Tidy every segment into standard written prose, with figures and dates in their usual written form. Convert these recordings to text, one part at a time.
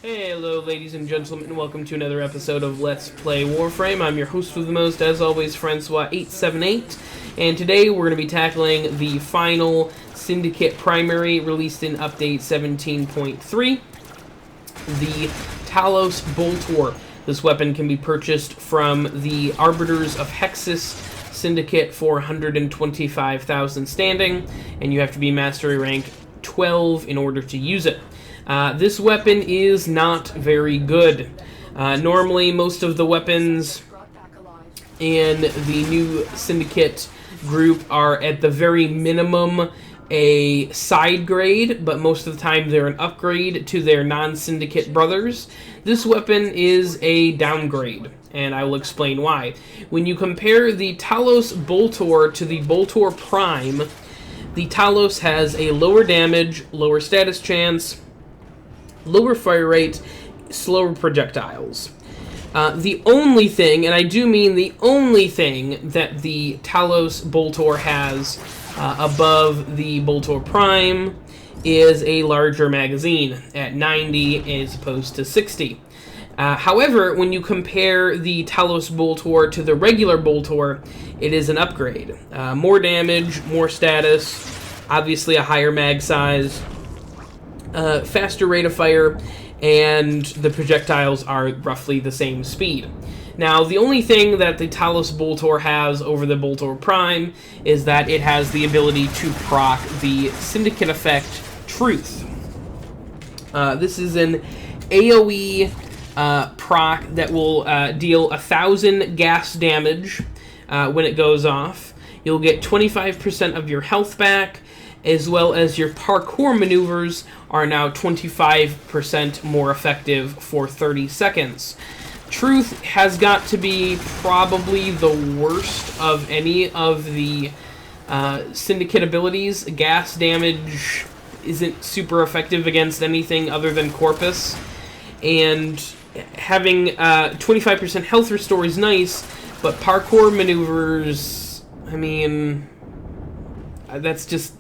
Hello, ladies and gentlemen, and welcome to another episode of Let's Play Warframe. I'm your host with the most, as always, Francois878, and today we're going to be tackling the final Syndicate primary released in Update 17.3, the Telos Boltor. This weapon can be purchased from the Arbiters of Hexus Syndicate for 125,000 standing, and you have to be Mastery Rank 12 in order to use it. This weapon is not very good. Normally, most of the weapons in the new Syndicate group are at the very minimum a side grade, but most of the time they're an upgrade to their non-Syndicate brothers. This weapon is a downgrade, and I will explain why. When you compare the Telos Boltor to the Boltor Prime, the Telos has a lower damage, lower status chance, lower fire rate, slower projectiles. The only thing, and I do mean the only thing, that the Telos Boltor has above the Boltor Prime is a larger magazine at 90 as opposed to 60. However, when you compare the Telos Boltor to the regular Boltor, it is an upgrade. More damage, more status, obviously a higher mag size, faster rate of fire, and the projectiles are roughly the same speed. Now, the only thing that the Telos Boltor has over the Boltor Prime is that it has the ability to proc the Syndicate effect Truth. This is an AoE proc that will deal 1,000 gas damage when it goes off. You'll get 25% of your health back, as well as your parkour maneuvers are now 25% more effective for 30 seconds. Truth has got to be probably the worst of any of the Syndicate abilities. Gas damage isn't super effective against anything other than Corpus, and having 25% health restore is nice, but parkour maneuvers, I mean, that's just,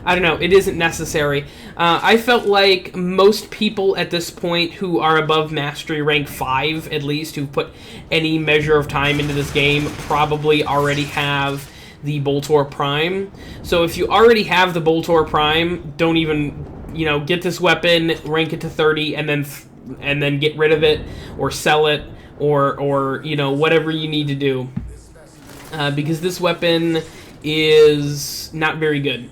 I don't know, it isn't necessary. I felt like most people at this point who are above Mastery Rank 5, at least, who've put any measure of time into this game, probably already have the Boltor Prime. So if you already have the Boltor Prime, don't even, get this weapon, rank it to 30, and then get rid of it, or sell it, or whatever you need to do. Because this weapon is not very good.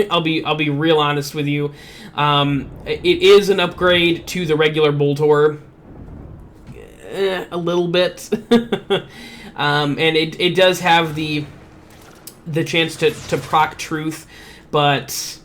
I'll be real honest with you. It is an upgrade to the regular Boltor, a little bit, and it does have the chance to proc Truth, but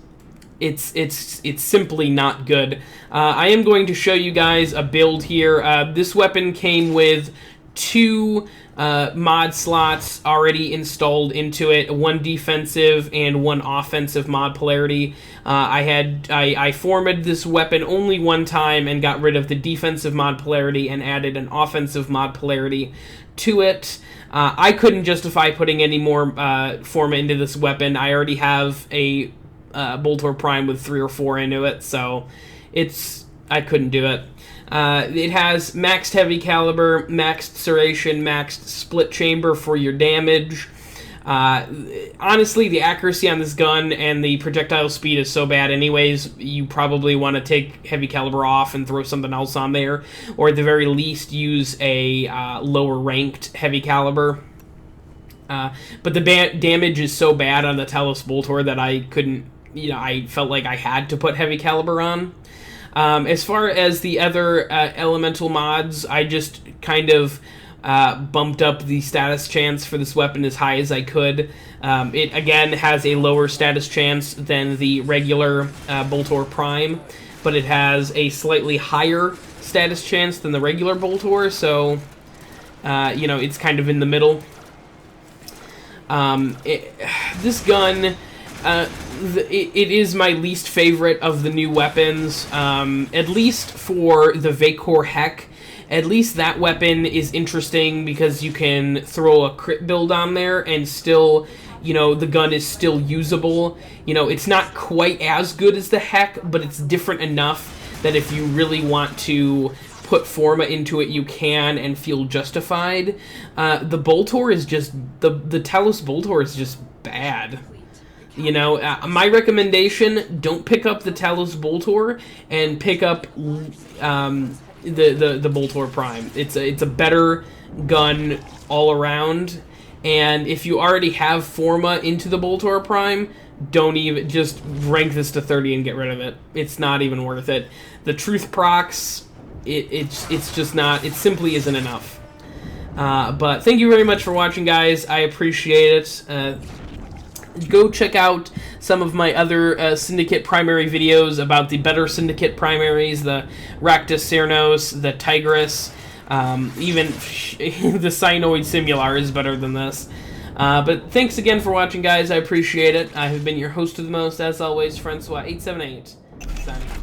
it's simply not good. I am going to show you guys a build here. This weapon came with 2 mod slots already installed into it, 1 defensive and 1 offensive mod polarity. I formatted this weapon only one time and got rid of the defensive mod polarity and added an offensive mod polarity to it. I couldn't justify putting any more Forma into this weapon. I already have a Boltor Prime with 3 or 4 into it, so I couldn't do it. It has maxed heavy caliber, maxed serration, maxed split chamber for your damage. Honestly, the accuracy on this gun and the projectile speed is so bad anyways, you probably want to take heavy caliber off and throw something else on there, or at the very least use a lower ranked heavy caliber. But the damage is so bad on the Telos Boltor that I couldn't, I felt like I had to put heavy caliber on. As far as the other elemental mods, I just kind of bumped up the status chance for this weapon as high as I could. It, again, has a lower status chance than the regular Boltor Prime, but it has a slightly higher status chance than the regular Boltor, so, it's kind of in the middle. This gun, it is my least favorite of the new weapons, at least for the Vacor Heck. At least that weapon is interesting because you can throw a crit build on there and still, the gun is still usable. It's not quite as good as the Heck, but it's different enough that if you really want to put Forma into it, you can and feel justified. The Boltor is just... The Telos Boltor is just bad. You know, my recommendation, don't pick up the Telos Boltor and pick up the Boltor Prime. It's a better gun all around, and if you already have Forma into the Boltor Prime, don't even... just rank this to 30 and get rid of it. It's not even worth it. The Truth procs... It's just not... it simply isn't enough. But thank you very much for watching, guys. I appreciate it. Go check out some of my other Syndicate primary videos about the better Syndicate primaries, the Ractus Cernos, the Tigris, even the Cyanoid Simular is better than this. But thanks again for watching, guys. I appreciate it. I have been your host of the most, as always, Francois878, signing off.